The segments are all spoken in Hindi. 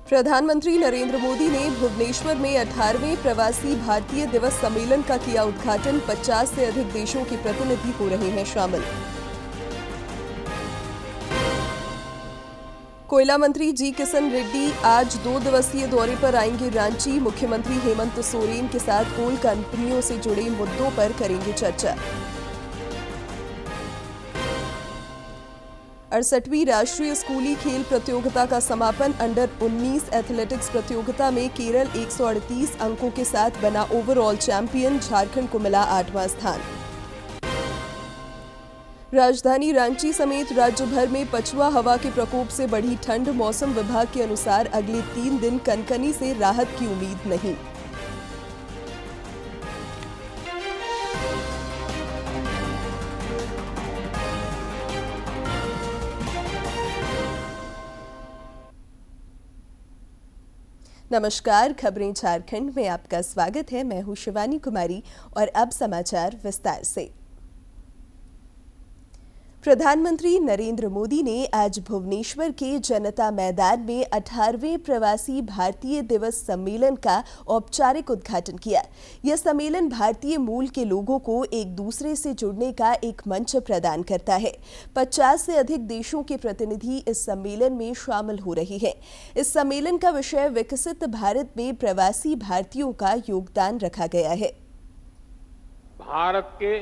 प्रधानमंत्री नरेंद्र मोदी ने भुवनेश्वर में 18वें प्रवासी भारतीय दिवस सम्मेलन का किया उद्घाटन। 50 से अधिक देशों के प्रतिनिधि हो रहे हैं शामिल। कोयला मंत्री जी किशन रेड्डी आज 2 दिवसीय दौरे पर आएंगे रांची। मुख्यमंत्री हेमंत सोरेन के साथ कोल कंपनियों से जुड़े मुद्दों पर करेंगे चर्चा। 68वीं राष्ट्रीय स्कूली खेल प्रतियोगिता का समापन। अंडर 19 एथलेटिक्स प्रतियोगिता में केरल 138 अंकों के साथ बना ओवरऑल चैंपियन। झारखंड को मिला 8वां स्थान। राजधानी रांची समेत राज्य भर में पछुआ हवा के प्रकोप से बढ़ी ठंड। मौसम विभाग के अनुसार अगले 3 दिन कनकनी से राहत की उम्मीद नहीं। नमस्कार, खबरें झारखंड में आपका स्वागत है। मैं हूं शिवानी कुमारी और अब समाचार विस्तार से। प्रधानमंत्री नरेंद्र मोदी ने आज भुवनेश्वर के जनता मैदान में 18वें प्रवासी भारतीय दिवस सम्मेलन का औपचारिक उद्घाटन किया। यह सम्मेलन भारतीय मूल के लोगों को एक दूसरे से जुड़ने का एक मंच प्रदान करता है। 50 से अधिक देशों के प्रतिनिधि इस सम्मेलन में शामिल हो रहे हैं। इस सम्मेलन का विषय विकसित भारत में प्रवासी भारतीयों का योगदान रखा गया है। भारत के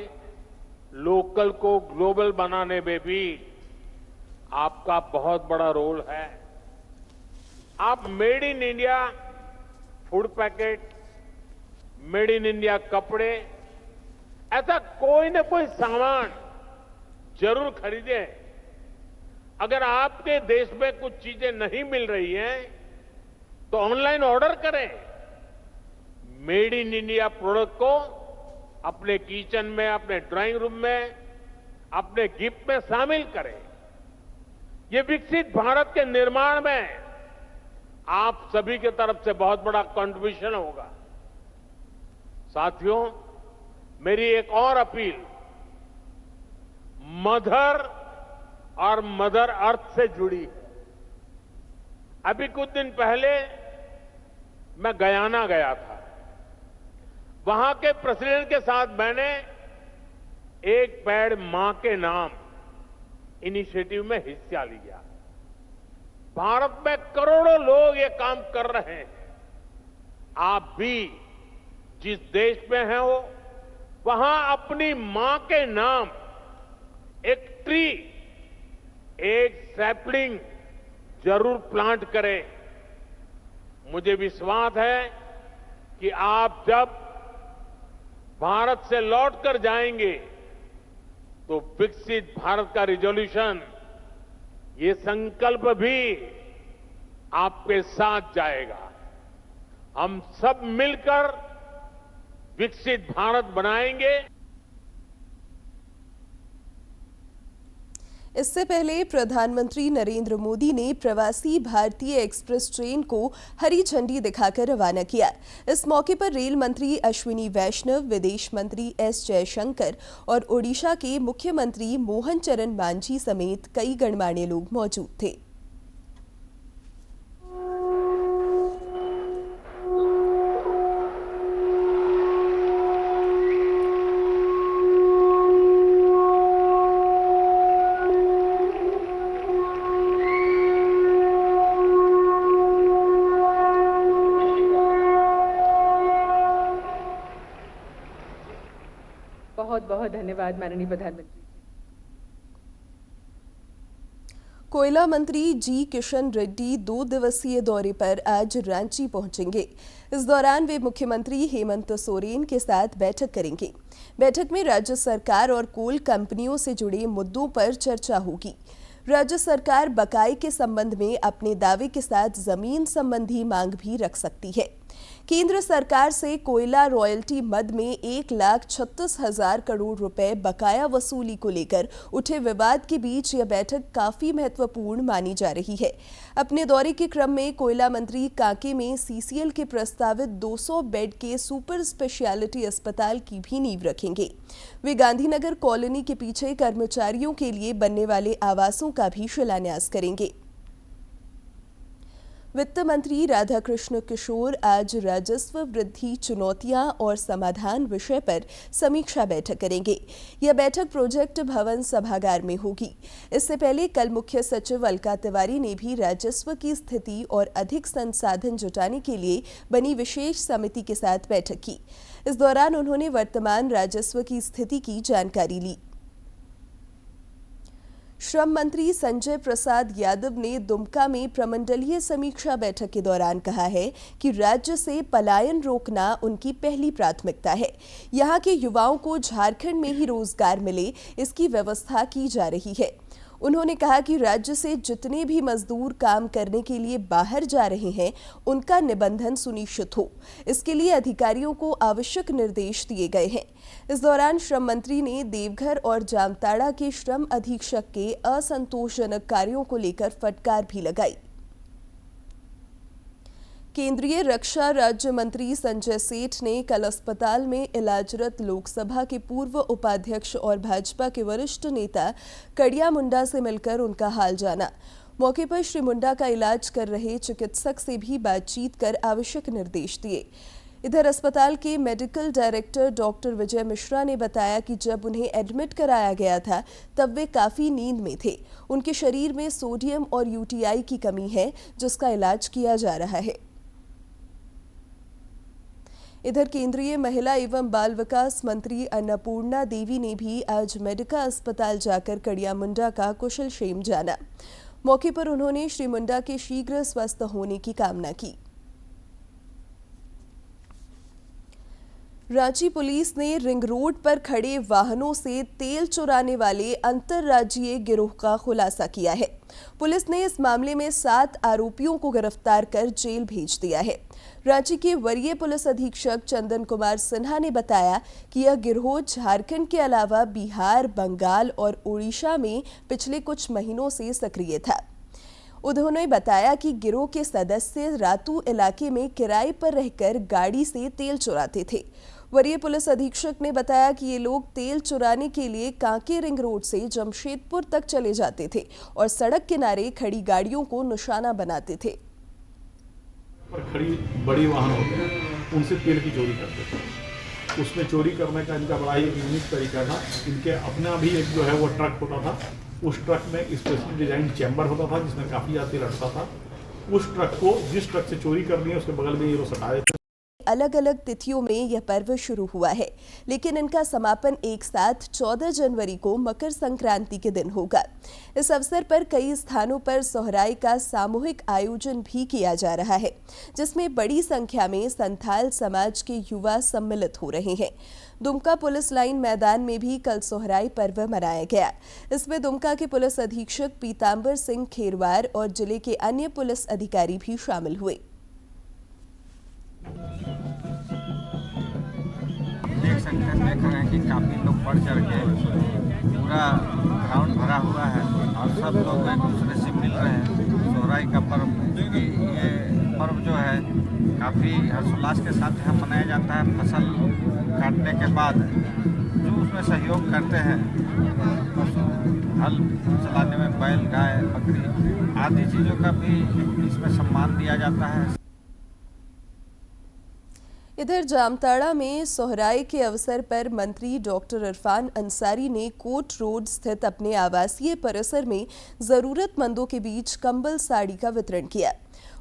लोकल को ग्लोबल बनाने में भी आपका बहुत बड़ा रोल है। आप made in India food packet, made in India कपड़े, ऐसा कोई न कोई सामान जरूर खरीदें। अगर आपके देश में कुछ चीजें नहीं मिल रही हैं तो ऑनलाइन ऑर्डर करें। मेड इन इंडिया प्रोडक्ट को अपने किचन में, अपने ड्राइंग रूम में, अपने गिफ्ट में शामिल करें। ये विकसित भारत के निर्माण में आप सभी की तरफ से बहुत बड़ा कंट्रीब्यूशन होगा। साथियों, मेरी एक और अपील मदर और मदर अर्थ से जुड़ी है। अभी कुछ दिन पहले मैं गयाना गया था। वहां के प्रेसिडेंट के साथ मैंने एक पेड़ मां के नाम इनिशिएटिव में हिस्सा लिया। भारत में करोड़ों लोग ये काम कर रहे हैं। आप भी जिस देश में हैं हो, वहां अपनी मां के नाम एक ट्री, एक सैपलिंग जरूर प्लांट करें। मुझे विश्वास है कि आप जब भारत से लौटकर जाएंगे तो विकसित भारत का रिजोल्यूशन, ये संकल्प भी आपके साथ जाएगा। हम सब मिलकर विकसित भारत बनाएंगे। इससे पहले प्रधानमंत्री नरेंद्र मोदी ने प्रवासी भारतीय एक्सप्रेस ट्रेन को हरी झंडी दिखाकर रवाना किया। इस मौके पर रेल मंत्री अश्विनी वैष्णव, विदेश मंत्री एस जयशंकर और ओडिशा के मुख्यमंत्री मोहन चरण मांझी समेत कई गणमान्य लोग मौजूद थे। बहुत बहुत धन्यवाद माननीय प्रधानमंत्री। कोयला मंत्री जी किशन रेड्डी 2 दिवसीय दौरे पर आज रांची पहुंचेंगे। इस दौरान वे मुख्यमंत्री हेमंत सोरेन के साथ बैठक करेंगे। बैठक में राज्य सरकार और कोल कंपनियों से जुड़े मुद्दों पर चर्चा होगी। राज्य सरकार बकाये के संबंध में अपने दावे के साथ जमीन संबंधी मांग भी रख सकती है। केंद्र सरकार से कोयला रॉयल्टी मद में 1,36,000 करोड़ रुपए बकाया वसूली को लेकर उठे विवाद के बीच यह बैठक काफी महत्वपूर्ण मानी जा रही है। अपने दौरे के क्रम में कोयला मंत्री कांके में सीसीएल के प्रस्तावित 200 बेड के सुपर स्पेशलिटी अस्पताल की भी नींव रखेंगे। वे गांधीनगर कॉलोनी के पीछे कर्मचारियों के लिए बनने वाले आवासों का भी शिलान्यास करेंगे। वित्त मंत्री राधाकृष्ण किशोर आज राजस्व वृद्धि चुनौतियां और समाधान विषय पर समीक्षा बैठक करेंगे। यह बैठक प्रोजेक्ट भवन सभागार में होगी। इससे पहले कल मुख्य सचिव अलका तिवारी ने भी राजस्व की स्थिति और अधिक संसाधन जुटाने के लिए बनी विशेष समिति के साथ बैठक की। इस दौरान उन्होंने वर्तमान राजस्व की स्थिति की जानकारी ली। श्रम मंत्री संजय प्रसाद यादव ने दुमका में प्रमंडलीय समीक्षा बैठक के दौरान कहा है कि राज्य से पलायन रोकना उनकी पहली प्राथमिकता है। यहां के युवाओं को झारखंड में ही रोजगार मिले, इसकी व्यवस्था की जा रही है। उन्होंने कहा कि राज्य से जितने भी मजदूर काम करने के लिए बाहर जा रहे हैं, उनका निबंधन सुनिश्चित हो। इसके लिए अधिकारियों को आवश्यक निर्देश दिए गए हैं। इस दौरान श्रम मंत्री ने देवघर और जामताड़ा के श्रम अधीक्षक के असंतोषजनक कार्यों को लेकर फटकार भी लगाई। केंद्रीय रक्षा राज्य मंत्री संजय सेठ ने कल अस्पताल में इलाजरत लोकसभा के पूर्व उपाध्यक्ष और भाजपा के वरिष्ठ नेता कड़िया मुंडा से मिलकर उनका हाल जाना। मौके पर श्री मुंडा का इलाज कर रहे चिकित्सक से भी बातचीत कर आवश्यक निर्देश दिए। इधर अस्पताल के medical director doctor Vijay Mishra ने बताया कि जब उन्हें एडमिट कराया गया था तब वे काफी नींद में थे। उनके शरीर में सोडियम और यूटीआई की कमी है, जिसका इलाज किया जा रहा है। इधर केंद्रीय महिला एवं बाल विकास मंत्री अन्नपूर्णा देवी ने भी आज मेडिका अस्पताल जाकर कड़िया मुंडा का कुशल क्षेम जाना। मौके पर उन्होंने श्री मुंडा के शीघ्र स्वस्थ होने की कामना की। रांची पुलिस ने रिंग रोड पर खड़े वाहनों से तेल चुराने वाले अंतर्राज्यीय गिरोह का खुलासा किया है। पुलिस ने इस मामले में 7 आरोपियों को गिरफ्तार कर जेल भेज दिया है। रांची के वरीय पुलिस अधीक्षक चंदन कुमार सिन्हा ने बताया कि यह गिरोह झारखंड के अलावा बिहार, बंगाल और ओडिशा में पिछले कुछ महीनों से सक्रिय था। उन्होंने बताया कि गिरोह के सदस्य रातू इलाके में किराए पर रहकर गाड़ी से तेल चुराते थे। वरीय पुलिस अधीक्षक ने बताया कि ये लोग तेल चुराने के लिए कांके रिंग रोड से जमशेदपुर तक चले जाते थे और सड़क किनारे खड़ी गाड़ियों को निशाना बनाते थे। पर खड़ी बड़ी वाहन होते हैं, उनसे तेल की चोरी करते थे। उसमें चोरी करने का इनका बड़ा ही यूनिक तरीका था। इनके अपना भी एक जो है वो ट्रक होता था। उस ट्रक में स्पेशल डिजाइन चैम्बर होता था जिसमें काफ़ी ज़्यादा तेल अटता था। उस ट्रक को जिस ट्रक से चोरी करनी है उसके बगल में ये लोग सटा देते। अलग अलग तिथियों में यह पर्व शुरू हुआ है, लेकिन इनका समापन एक साथ 14 जनवरी को मकर संक्रांति के दिन होगा। इस अवसर पर कई स्थानों पर सोहराई का सामूहिक आयोजन भी किया जा रहा है, जिसमें बड़ी संख्या में संथाल समाज के युवा सम्मिलित हो रहे हैं। दुमका पुलिस लाइन मैदान में भी कल सोहराई पर्व मनाया गया। इसमें दुमका के पुलिस अधीक्षक पीतांबर सिंह खेरवार और जिले के अन्य पुलिस अधिकारी भी शामिल हुए। देख सकते हैं, देख रहे हैं कि काफ़ी लोग बढ़ चढ़ के पूरा ग्राउंड भरा हुआ है और सब लोग एक दूसरे से मिल रहे हैं। सोहराई का पर्व, क्योंकि ये पर्व जो है काफ़ी हर्षोल्लास के साथ यहाँ मनाया जाता है। फसल काटने के बाद जो उसमें सहयोग करते हैं, हल चलाने में बैल, गाय, बकरी आदि चीज़ों का भी इसमें सम्मान दिया जाता है। इधर जामताड़ा में सोहराई के अवसर पर मंत्री डॉक्टर इरफान अंसारी ने कोट रोड स्थित अपने आवासीय परिसर में जरूरतमंदों के बीच कंबल साड़ी का वितरण किया।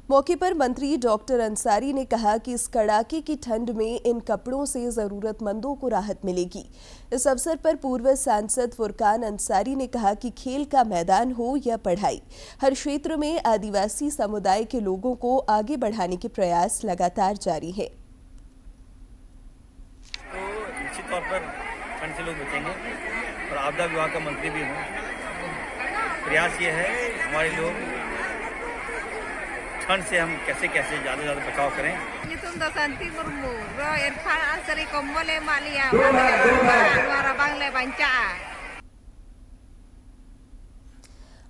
मौके पर मंत्री डॉक्टर अंसारी ने कहा कि इस कड़ाके की ठंड में इन कपड़ों से जरूरतमंदों को राहत मिलेगी। इस अवसर पर पूर्व सांसद फुरकान अंसारी ने कहा कि खेल का मैदान हो या पढ़ाई, हर क्षेत्र में आदिवासी समुदाय के लोगों को आगे बढ़ाने के प्रयास लगातार जारी है। निश्चित तौर पर ठंड से लोग बचेंगे और आपदा विभाग का मंत्री भी हूँ। प्रयास ये है हमारे लोग ठंड से हम कैसे कैसे ज़्यादा से ज़्यादा बचाव करें।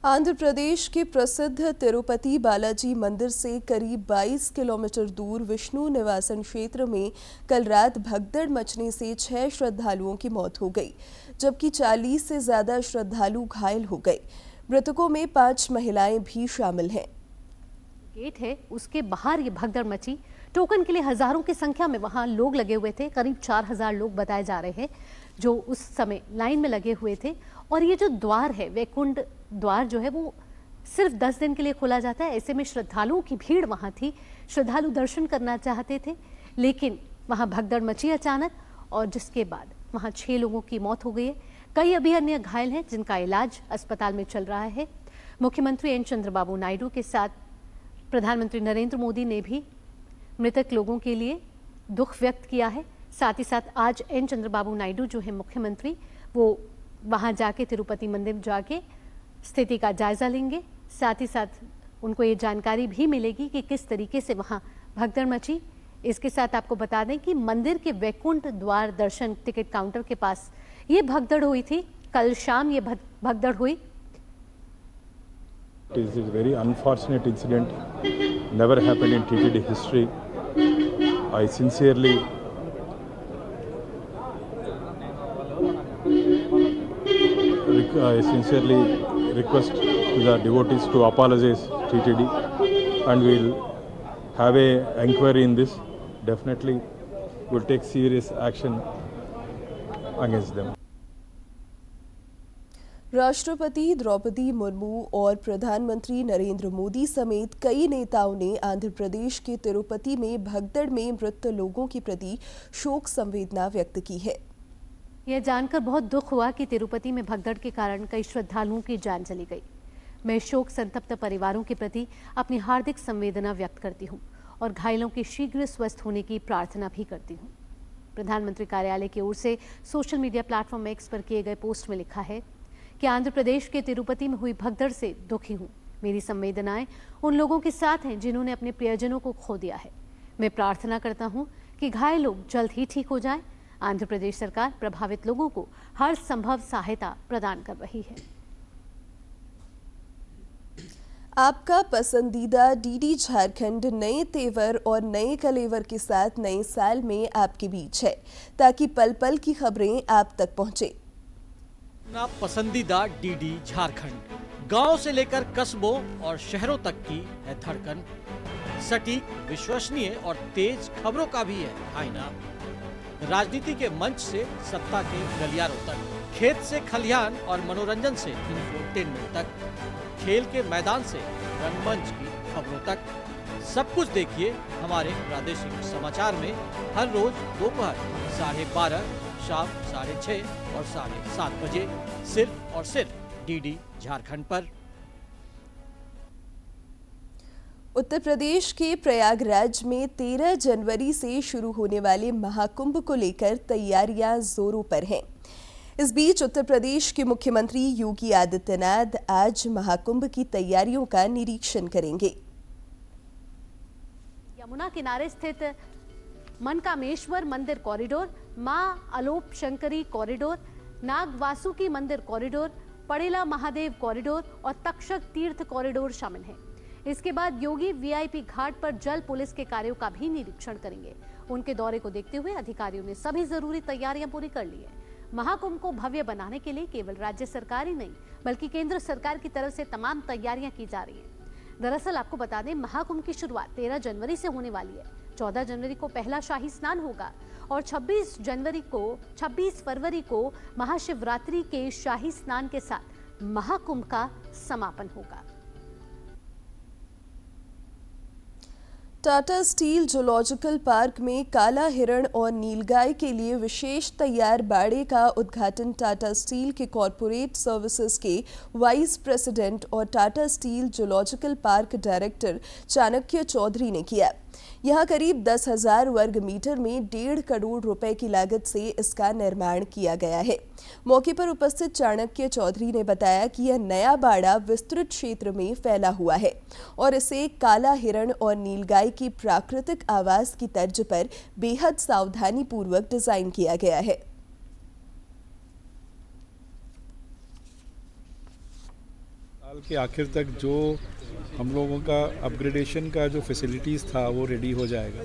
आंध्र प्रदेश के प्रसिद्ध तिरुपति बालाजी मंदिर से करीब 22 किलोमीटर दूर विष्णु निवासन क्षेत्र में कल रात भगदड़ मचने से 6 श्रद्धालुओं की मौत हो गई, जबकि 40 से ज्यादा श्रद्धालु घायल हो गए। मृतकों में 5 महिलाएं भी शामिल हैं। गेट है उसके बाहर ये भगदड़ मची। टोकन के लिए हजारों की संख्या में वहां लोग लगे हुए थे, करीब 4000 लोग बताए जा रहे हैं जो उस समय लाइन में लगे हुए थे। और ये जो द्वार है, वैकुंठ द्वार जो है वो सिर्फ 10 दिन के लिए खोला जाता है। ऐसे में श्रद्धालुओं की भीड़ वहां थी, श्रद्धालु दर्शन करना चाहते थे, लेकिन वहां भगदड़ मची अचानक और जिसके बाद वहां 6 लोगों की मौत हो गई है। कई अभी अन्य घायल हैं जिनका इलाज अस्पताल में चल रहा है। मुख्यमंत्री एन चंद्रबाबू नायडू के साथ प्रधानमंत्री नरेंद्र मोदी ने भी मृतक लोगों के लिए दुख व्यक्त किया है। साथ ही साथ आज एन चंद्रबाबू नायडू जो है मुख्यमंत्री, वो वहां जाके तिरुपति मंदिर जाके स्थिति का जायजा लेंगे। साथ ही साथ उनको ये जानकारी भी मिलेगी कि किस तरीके से वहां भगदड़ मची। इसके साथ आपको बता दें कि मंदिर के वैकुंठ द्वार दर्शन टिकट काउंटर के पास ये भगदड़ हुई थी। कल शाम ये भगदड़ हुई। It is a very unfortunate incident, never happened in TTD history. I sincerely request to the devotees to apologize TTD, and we'll have a inquiry in this. Definitely, we'll take serious action against them. राष्ट्रपति द्रौपदी मुर्मू और प्रधानमंत्री नरेंद्र मोदी समेत कई नेताओं ने आंध्र प्रदेश के तिरुपति में भगदड़ में मृत लोगों के प्रति शोक संवेदना व्यक्त की है। यह जानकर बहुत दुख हुआ कि तिरुपति में भगदड़ के कारण कई श्रद्धालुओं की जान चली गई। मैं शोक संतप्त परिवारों के प्रति अपनी हार्दिक संवेदना व्यक्त करती हूँ और घायलों के शीघ्र स्वस्थ होने की प्रार्थना भी करती हूँ। प्रधानमंत्री कार्यालय की ओर से सोशल मीडिया प्लेटफॉर्म एक्स पर किए गए पोस्ट में लिखा है कि आंध्र प्रदेश के तिरुपति में हुई भगदड़ से दुखी हूँ। मेरी संवेदनाएं उन लोगों के साथ हैं जिन्होंने अपने प्रियजनों को खो दिया है। मैं प्रार्थना करता हूँ कि घायल लोग जल्द ही ठीक हो जाएं। आंध्र प्रदेश सरकार प्रभावित लोगों को हर संभव सहायता प्रदान कर रही है। आपका पसंदीदा डीडी झारखंड नए तेवर और नए कलेवर के साथ नए साल में आपके बीच है, ताकि पल पल की खबरें आप तक पहुंचे। अपना पसंदीदा डीडी झारखंड गांव से लेकर कस्बों और शहरों तक की है धड़कन। सटीक, विश्वसनीय और तेज खबरों का भी है आईना। राजनीति के मंच से सत्ता के गलियारों तक, खेत से खलिहान और मनोरंजन से इंफोटेनमेंट तक, खेल के मैदान से रंगमंच की खबरों तक, सब कुछ देखिए हमारे प्रादेशिक समाचार में हर रोज दोपहर 12:30, शाम 6:30 और 7:30 बजे, सिर्फ और सिर्फ डीडी झारखंड पर। उत्तर प्रदेश के प्रयागराज में 13 जनवरी से शुरू होने वाले महाकुंभ को लेकर तैयारियां जोरों पर हैं। इस बीच उत्तर प्रदेश के मुख्यमंत्री योगी आदित्यनाथ आज महाकुंभ की तैयारियों का निरीक्षण करेंगे। यमुना किनारे स्थित मनकामेश्वर मंदिर कॉरिडोर, मां आलोप शंकरी कॉरिडोर, नाग वासुकी मंदिर कॉरिडोर, पड़ेला महादेव कॉरिडोर और तक्षक तीर्थ कॉरिडोर शामिल हैं। इसके बाद योगी वीआईपी घाट पर जल पुलिस के कार्यों का भी निरीक्षण करेंगे। उनके दौरे को देखते हुए अधिकारियों ने सभी जरूरी तैयारियां पूरी कर ली है। महाकुंभ को भव्य बनाने के लिए केवल राज्य सरकार ही नहीं बल्कि केंद्र सरकार की तरफ से तमाम तैयारियां की जा रही हैं। दरअसल आपको बता दें, महाकुंभ की शुरुआत 13 जनवरी से होने वाली है। 14 जनवरी को पहला शाही स्नान होगा और 26 फरवरी को महाशिवरात्रि के शाही स्नान के साथ महाकुंभ का समापन होगा। टाटा स्टील जूलॉजिकल पार्क में काला हिरण और नीलगाय के लिए विशेष तैयार बाड़े का उद्घाटन टाटा स्टील के कॉरपोरेट सर्विसेज के वाइस प्रेसिडेंट और Tata Steel Zoological Park director Chanakya Chaudhary ने किया। यहां करीब 10,000 वर्ग मीटर में 1.5 करोड़ रुपए की लागत से इसका निर्माण किया गया है। मौके पर उपस्थित चाणक्य चौधरी ने बताया कि यह नया बाड़ा विस्तृत क्षेत्र में फैला हुआ है और इसे काला हिरण और नीलगाय की प्राकृतिक आवास की तर्ज पर बेहद सावधानी पूर्वक डिजाइन किया गया है। साल के आखिर तक जो हम लोगों का अपग्रेडेशन का जो फैसिलिटीज़ था वो रेडी हो जाएगा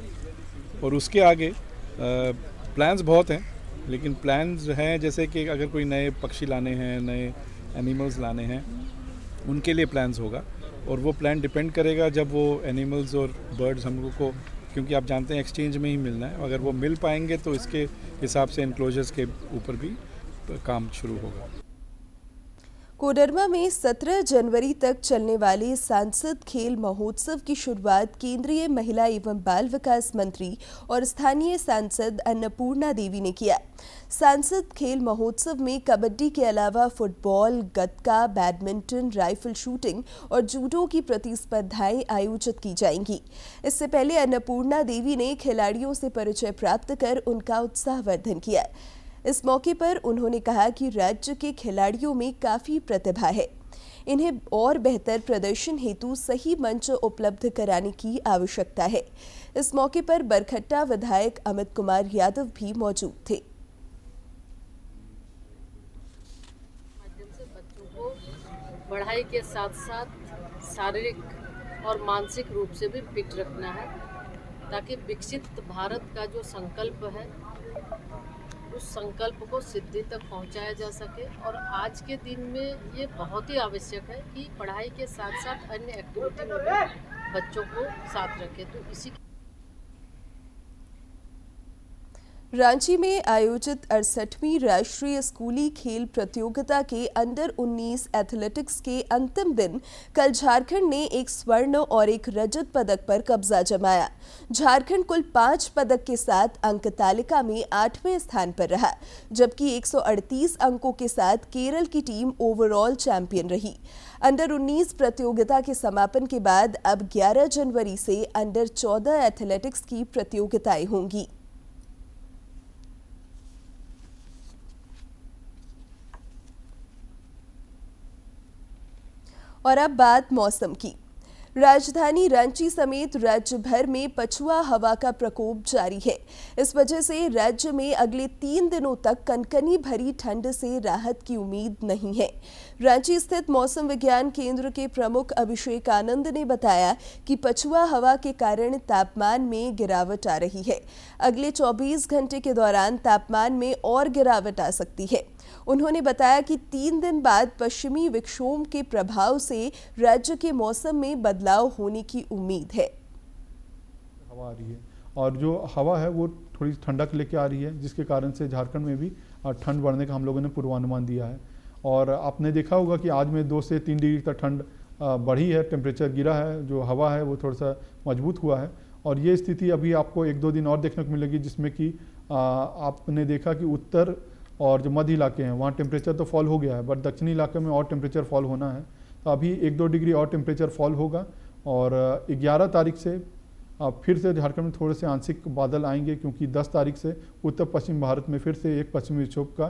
और उसके आगे प्लान्स बहुत हैं, लेकिन प्लान्स हैं जैसे कि अगर कोई नए पक्षी लाने हैं, नए एनिमल्स लाने हैं, उनके लिए प्लान्स होगा। और वो प्लान डिपेंड करेगा जब वो एनिमल्स और बर्ड्स हम लोग को, क्योंकि आप जानते हैं एक्सचेंज में ही मिलना है, अगर वो मिल पाएंगे तो इसके हिसाब से एनक्लोजर्स के ऊपर भी काम शुरू होगा। कोडरमा में 17 जनवरी तक चलने वाले सांसद खेल महोत्सव की शुरुआत केंद्रीय महिला एवं बाल विकास मंत्री और स्थानीय सांसद अन्नपूर्णा देवी ने किया। सांसद खेल महोत्सव में कबड्डी के अलावा फुटबॉल, गतका, बैडमिंटन, राइफल शूटिंग और जूडो की प्रतिस्पर्धाएं आयोजित की जाएंगी। इससे पहले अन्नपूर्णा देवी ने खिलाड़ियों से परिचय प्राप्त कर उनका उत्साहवर्धन किया। इस मौके पर उन्होंने कहा कि राज्य के खिलाड़ियों में काफी प्रतिभा है, इन्हें और बेहतर प्रदर्शन हेतु सही मंच उपलब्ध कराने की आवश्यकता है। इस मौके पर बरखट्टा विधायक अमित कुमार यादव भी मौजूद थे। माध्यम से बच्चों को पढ़ाई के साथ साथ शारीरिक और मानसिक रूप से भी फिट रखना है, ताकि विकसित भारत का जो संकल्प है उस संकल्प को सिद्धि तक पहुंचाया जा सके। और आज के दिन में ये बहुत ही आवश्यक है कि पढ़ाई के साथ साथ अन्य एक्टिविटी में भी बच्चों को साथ रखें। तो इसी रांची में आयोजित 68वीं राष्ट्रीय स्कूली खेल प्रतियोगिता के अंडर 19 एथलेटिक्स के अंतिम दिन कल झारखंड ने एक स्वर्ण और एक रजत पदक पर कब्जा जमाया। झारखंड कुल 5 पदक के साथ अंक तालिका में 8वें स्थान पर रहा, जबकि 138 अंकों के साथ केरल की टीम ओवरऑल चैंपियन रही। अंडर 19 प्रतियोगिता के समापन के बाद अब 11 जनवरी से अंडर 14 एथलेटिक्स की प्रतियोगिताएं होंगी। और अब बात मौसम की। राजधानी रांची समेत राज्य भर में पछुआ हवा का प्रकोप जारी है। इस वजह से राज्य में अगले 3 दिनों तक कनकनी भरी ठंड से राहत की उम्मीद नहीं है। रांची स्थित मौसम विज्ञान केंद्र के प्रमुख अभिषेक आनंद ने बताया कि पछुआ हवा के कारण तापमान में गिरावट आ रही है। अगले 24 घंटे के दौरान तापमान में और गिरावट आ सकती है। उन्होंने बताया कि 3 दिन बाद पश्चिमी विक्षोभ के प्रभाव से राज्य के मौसम में बदलाव होने की उम्मीद है। हवा आ रही है और जो हवा है वो थोड़ी ठंडक लेके आ रही है, जिसके कारण से झारखंड में भी ठंड बढ़ने का हम लोगों ने पूर्वानुमान दिया है। और आपने देखा होगा कि आज में 2 से 3 डिग्री तक ठंड बढ़ी है, टेम्परेचर गिरा है, जो हवा है वो थोड़ा सा मजबूत हुआ है। और ये स्थिति अभी आपको 1-2 दिन और देखने को मिलेगी, जिसमें कि आपने देखा कि उत्तर और जो मध्य इलाके हैं वहाँ टेम्परेचर तो फॉल हो गया है, बट दक्षिणी इलाके में और टेम्परेचर फॉल होना है। तो अभी 1-2 डिग्री और टेम्परेचर फॉल होगा। और 11 तारीख से फिर से झारखंड में थोड़े से आंशिक बादल आएंगे, क्योंकि 10 तारीख से उत्तर पश्चिम भारत में फिर से एक पश्चिमी विक्षोभ का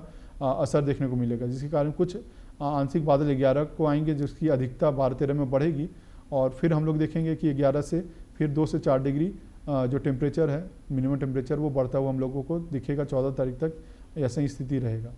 असर देखने को मिलेगा, जिसके कारण कुछ आंशिक बादल 11 को आएंगे, जिसकी अधिकता 12-13 में बढ़ेगी। और फिर हम लोग देखेंगे कि 11 से फिर 2 से 4 डिग्री जो टेम्परेचर है, मिनिमम टेम्परेचर, वो बढ़ता हुआ हम लोगों को दिखेगा। 14 तारीख तक ऐसा ही स्थिति रहेगा।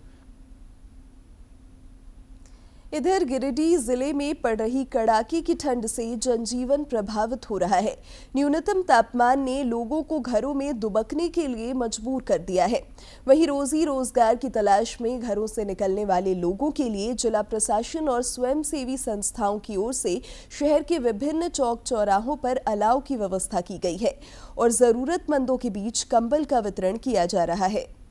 इधर गिरिडीह जिले में पड़ रही कड़ाके की ठंड से जनजीवन प्रभावित हो रहा है। न्यूनतम तापमान ने लोगों को घरों में दुबकने के लिए मजबूर कर दिया है। वहीं रोजी रोजगार की तलाश में घरों से निकलने वाले लोगों के लिए जिला प्रशासन और स्वयंसेवी संस्थाओं की ओर से शहर के विभिन्न चौक चौराहों पर अलाव की व्यवस्था की गई है और जरूरतमंदों के बीच कंबल का वितरण किया जा रहा है।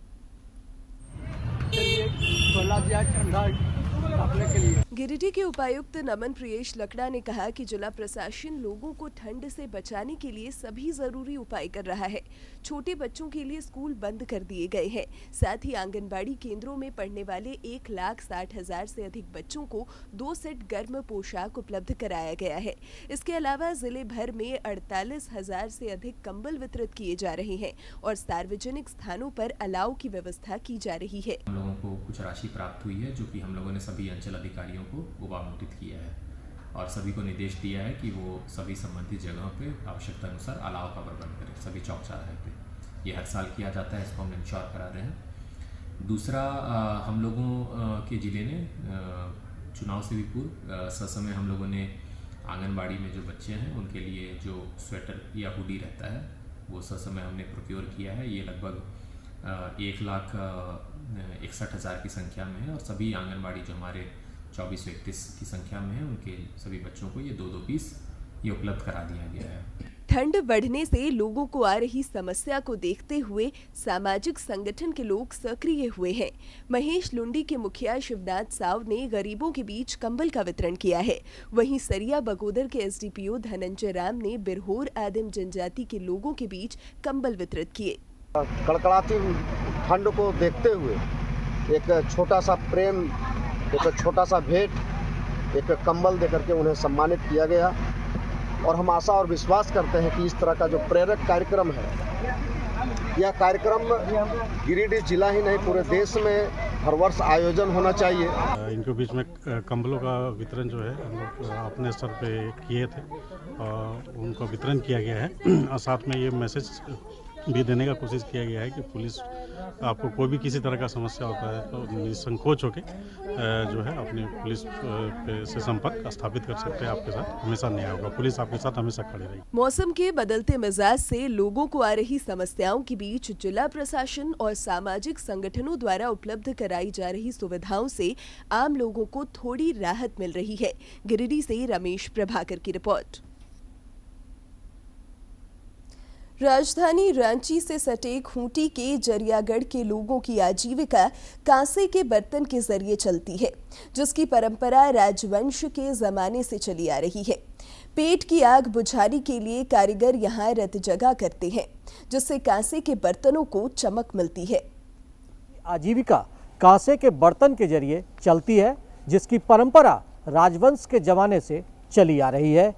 गिरिडीह के उपायुक्त नमन प्रियेश लकड़ा ने कहा कि जिला प्रशासन लोगों को ठंड से बचाने के लिए सभी जरूरी उपाय कर रहा है। छोटे बच्चों के लिए स्कूल बंद कर दिए गए हैं। साथ ही आंगनबाड़ी केंद्रों में पढ़ने वाले 1,60,000 से अधिक बच्चों को 2 सेट गर्म पोशाक उपलब्ध कराया गया है। इसके अलावा जिले भर में 48,000 से अधिक कंबल वितरित किए जा रहे हैं और सार्वजनिक स्थानों पर अलाव की व्यवस्था की जा रही है। हम लोगों को कुछ राशि प्राप्त हुई है, जो कि हम लोगों ने सभी अंचल अधिकारियों को आवंटित किया है और सभी को निर्देश दिया है कि वो सभी संबंधित जगहों पे आवश्यकता अनुसार अलाव का प्रबंध करें, सभी चौक चौराहे पे। ये हर साल किया जाता है, इसको हम इंश्योर करा रहे हैं। दूसरा, हम लोगों के ज़िले ने चुनाव से भी पूर्व ससमय हम लोगों ने आंगनबाड़ी में जो बच्चे हैं उनके लिए जो स्वेटर या हुडी रहता है वो ससमय हमने प्रोक्योर किया है। ये लगभग 1,61,000 की संख्या में है और सभी आंगनबाड़ी जो हमारे 2431 की संख्या में है, उनके सभी बच्चों को ये 2-2 पीस ये उपलब्ध करा दिया गया है। ठंड बढ़ने से लोगों को आ रही समस्या को देखते हुए सामाजिक संगठन के लोग सक्रिय हुए हैं। महेश लुंडी के मुखिया शिवनाथ साव ने गरीबों के बीच कंबल का वितरण किया है। वहीं सरिया बगोदर के एसडीपीओ धनंजय राम ने बिरहोर आदिम जनजाति के लोगों के बीच कंबल वितरित किए। कड़कड़ाती ठंड को देखते हुए एक छोटा सा प्रेम, एक छोटा सा भेंट, एक कंबल देकर के उन्हें सम्मानित किया गया और हम आशा और विश्वास करते हैं कि इस तरह का जो प्रेरक कार्यक्रम है, यह कार्यक्रम गिरिडीह जिला ही नहीं पूरे देश में हर वर्ष आयोजन होना चाहिए। इनके बीच में कंबलों का वितरण जो है हम लोग अपने स्तर पे किए थे और उनको वितरण किया गया है और साथ में ये मैसेज भी देने का कोशिश किया गया है कि पुलिस आपको कोई भी किसी तरह का समस्या होता है तो निसंकोच होकर जो है अपनी पुलिस से संपर्क स्थापित कर सकते हैं। आपके साथ हमेशा न्याय होगा, पुलिस आपके साथ हमेशा खड़ी रहेगी। मौसम के बदलते मिजाज से लोगों को आ रही समस्याओं के बीच जिला प्रशासन और सामाजिक संगठनों द्वारा उपलब्ध कराई जा रही सुविधाओं से आम लोगों को थोड़ी राहत मिल रही है। गिरिडीह से रमेश प्रभाकर की रिपोर्ट। राजधानी रांची से सटे खूंटी के जरियागढ़ के लोगों की आजीविका कांसे के बर्तन के जरिए चलती है, जिसकी परंपरा राजवंश के जमाने से चली आ रही है। पेट की आग बुझाने के लिए कारीगर यहाँ रत जगा करते हैं, जिससे कांसे के बर्तनों को चमक मिलती है। आजीविका कांसे के बर्तन के जरिए चलती है, जिसकी परंपरा राजवंश के जमाने से चली आ रही है।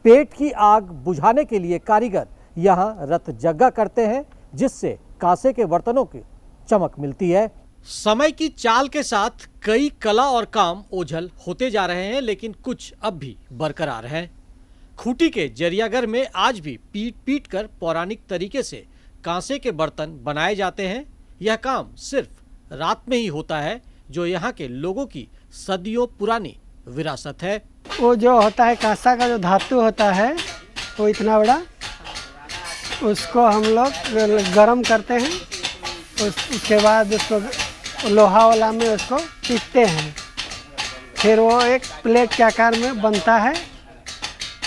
पेट की आग बुझाने के लिए कारीगर यहाँ रत जग्गा करते हैं, जिससे कांसे के बर्तनों की चमक मिलती है। समय की चाल के साथ कई कला और काम ओझल होते जा रहे हैं, लेकिन कुछ अब भी बरकरार हैं। खूंटी के जरियागढ़ में आज भी पीट पीट कर पौराणिक तरीके से कांसे के बर्तन बनाए जाते हैं। यह काम सिर्फ रात में ही होता है, जो यहाँ के लोगों की सदियों पुरानी विरासत है। वो जो होता है कांसा का जो धातु होता है वो इतना बड़ा, उसको हम लोग गरम करते हैं, उसके बाद उसको लोहा वाला में उसको पीसते हैं, फिर वो एक प्लेट के आकार में बनता है,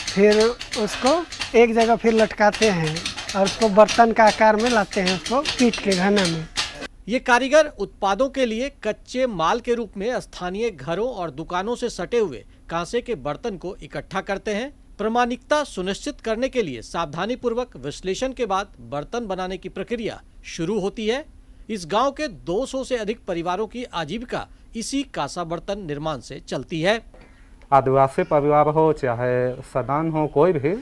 फिर उसको एक जगह फिर लटकाते हैं और उसको बर्तन का आकार में लाते हैं, उसको पीट के घने में। ये कारीगर उत्पादों के लिए कच्चे माल के रूप में स्थानीय घरों और दुकानों से सटे हुए कांसे के बर्तन को इकट्ठा करते हैं। प्रामाणिकता सुनिश्चित करने के लिए सावधानी पूर्वक विश्लेषण के बाद बर्तन बनाने की प्रक्रिया शुरू होती है। इस गांव के 200 से अधिक परिवारों की आजीविका इसी कांसा बर्तन निर्माण से चलती है। आदिवासी परिवार हो चाहे सदान हो, कोई भी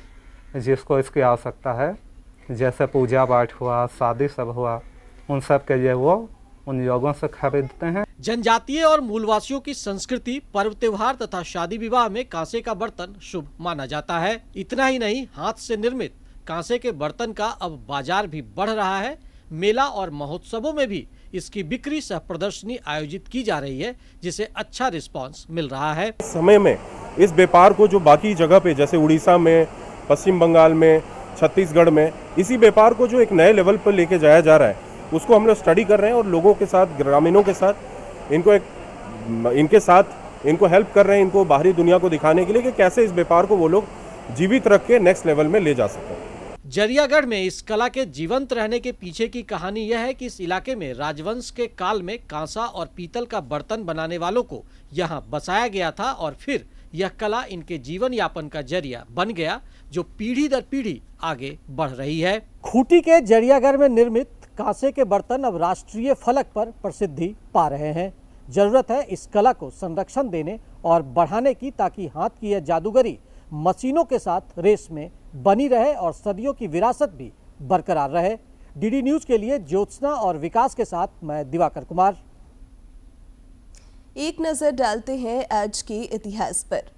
जिसको इसकी आवश्यकता है, जैसे पूजा पाठ हुआ, शादी सब हुआ, उन सब के लिए वो उन लोगों से खरीदते हैं। जनजातीय और मूलवासियों की संस्कृति, पर्व त्योहार तथा शादी विवाह में कांसे का बर्तन शुभ माना जाता है। इतना ही नहीं, हाथ से निर्मित कांसे के बर्तन का अब बाजार भी बढ़ रहा है। मेला और महोत्सवों में भी इसकी बिक्री सह प्रदर्शनी आयोजित की जा रही है, जिसे अच्छा रिस्पांस मिल रहा है। समय में इस व्यापार को जो बाकी जगह पे जैसे उड़ीसा में, पश्चिम बंगाल में, छत्तीसगढ़ में, इसी व्यापार को जो एक नए लेवल पर लेके जाया जा रहा है, उसको हम लोग स्टडी कर रहे हैं और लोगों के साथ, ग्रामीणों के साथ इनको हेल्प कर रहे हैं, इनको बाहरी दुनिया को दिखाने के लिए कि कैसे इस व्यापार को वो लोग जीवित रख के नेक्स्ट लेवल में ले जा सकते हैं। जरियागढ़ में इस कला के जीवंत रहने के पीछे की कहानी यह है कि इस इलाके में राजवंश के काल में कांसा और पीतल का बर्तन बनाने वालों को यहाँ बसाया गया था और फिर यह कला इनके जीवन यापन का जरिया बन गया, जो पीढ़ी दर पीढ़ी आगे बढ़ रही है। खूंटी के जरियागढ़ में निर्मित कांसे के बर्तन अब राष्ट्रीय फलक पर प्रसिद्धि पा रहे हैं। जरूरत है इस कला को संरक्षण देने और बढ़ाने की, ताकि हाथ की यह जादूगरी मशीनों के साथ रेस में बनी रहे और सदियों की विरासत भी बरकरार रहे। डीडी न्यूज के लिए ज्योत्सना और विकास के साथ मैं दिवाकर कुमार। एक नजर डालते हैं आज के इतिहास पर।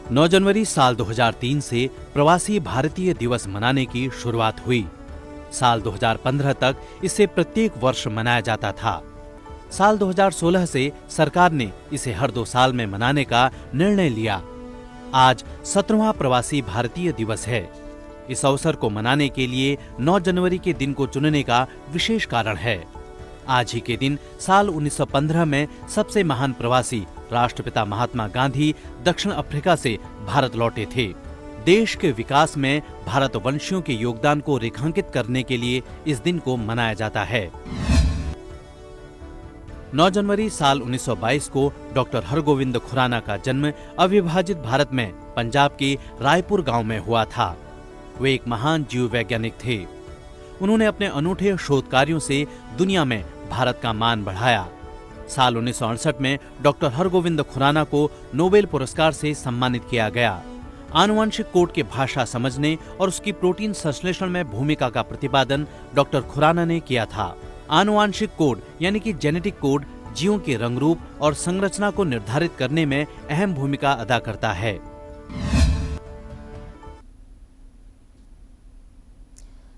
9 जनवरी साल 2003 से प्रवासी भारतीय दिवस मनाने की शुरुआत हुई। साल 2015 तक इसे प्रत्येक वर्ष मनाया जाता था। साल 2016 से सरकार ने इसे हर 2 साल में मनाने का निर्णय लिया। आज 17वां प्रवासी भारतीय दिवस है। इस अवसर को मनाने के लिए 9 जनवरी के दिन को चुनने का विशेष कारण है। आज ही के दिन साल 1915 में सबसे महान प्रवासी राष्ट्रपिता महात्मा गांधी दक्षिण अफ्रीका से भारत लौटे थे। देश के विकास में भारतवंशियों के योगदान को रेखांकित करने के लिए इस दिन को मनाया जाता है। 9 जनवरी साल 1922 को डॉक्टर हरगोविंद खुराना का जन्म अविभाजित भारत में पंजाब के रायपुर गांव में हुआ था। वे एक महान जीव वैज्ञानिक थे। उन्होंने अपने अनूठे शोध कार्यों से दुनिया में भारत का मान बढ़ाया। साल 1968 में डॉक्टर हरगोविंद खुराना को नोबेल पुरस्कार से सम्मानित किया गया। आनुवंशिक कोड के भाषा समझने और उसकी प्रोटीन संश्लेषण में भूमिका का प्रतिपादन डॉक्टर खुराना ने किया था। आनुवंशिक कोड यानी कि जेनेटिक कोड जीवों के रंग रूप और संरचना को निर्धारित करने में अहम भूमिका अदा करता है।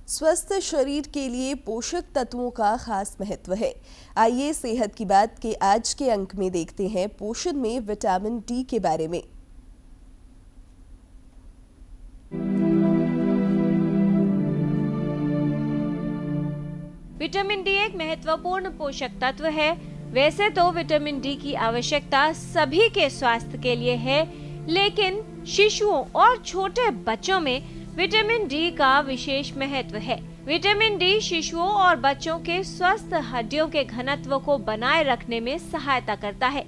स्वस्थ शरीर के लिए पोषक तत्वों का खास महत्व है। आइए सेहत की बात के आज के अंक में देखते हैं पोषण में विटामिन डी के बारे में। विटामिन डी एक महत्वपूर्ण पोषक तत्व है। वैसे तो विटामिन डी की आवश्यकता सभी के स्वास्थ्य के लिए है, लेकिन शिशुओं और छोटे बच्चों में विटामिन डी का विशेष महत्व है। विटामिन डी शिशुओं और बच्चों के स्वस्थ हड्डियों के घनत्व को बनाए रखने में सहायता करता है।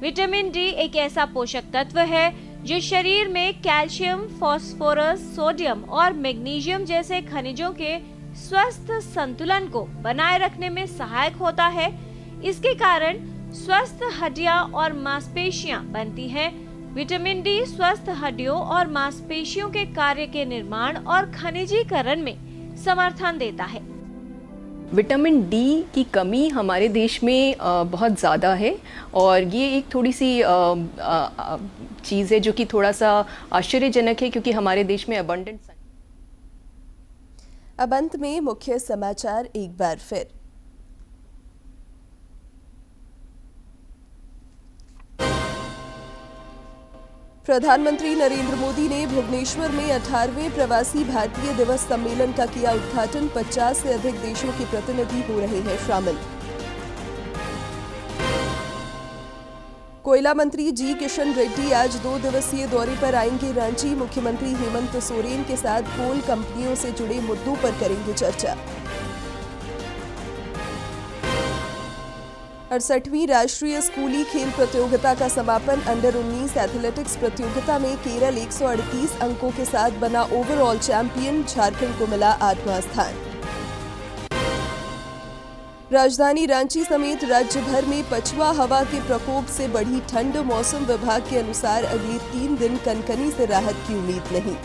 विटामिन डी एक ऐसा पोषक तत्व है जो शरीर में कैल्शियम, फास्फोरस, सोडियम और मैग्नीशियम जैसे खनिजों के स्वस्थ संतुलन को बनाए रखने में सहायक होता है। इसके कारण स्वस्थ हड्डियां और मांसपेशियां बनती हैं। विटामिन डी स्वस्थ हड्डियों और मांसपेशियों के कार्य के निर्माण और खनिजीकरण में समर्थन देता है। विटामिन डी की कमी हमारे देश में बहुत ज़्यादा है और ये एक थोड़ी सी चीज़ है जो कि थोड़ा सा आश्चर्यजनक है, क्योंकि हमारे देश में अबंडेंट। अब अंत में मुख्य समाचार एक बार फिर। प्रधानमंत्री नरेंद्र मोदी ने भुवनेश्वर में 18वें प्रवासी भारतीय दिवस सम्मेलन का किया उद्घाटन। 50 से अधिक देशों के प्रतिनिधि हो रहे हैं शामिल। कोयला मंत्री जी किशन रेड्डी आज 2 दिवसीय दौरे पर आएंगे रांची। मुख्यमंत्री हेमंत सोरेन के साथ कोल कंपनियों से जुड़े मुद्दों पर करेंगे चर्चा। 68वीं राष्ट्रीय स्कूली खेल प्रतियोगिता का समापन। अंडर 19 एथलेटिक्स प्रतियोगिता में केरल 138 अंकों के साथ बना ओवरऑल चैंपियन। झारखंड को मिला 8वां स्थान। राजधानी रांची समेत राज्य भर में पछुआ हवा के प्रकोप से बढ़ी ठंड। मौसम विभाग के अनुसार अगले 3 दिन कनकनी से राहत की उम्मीद नहीं।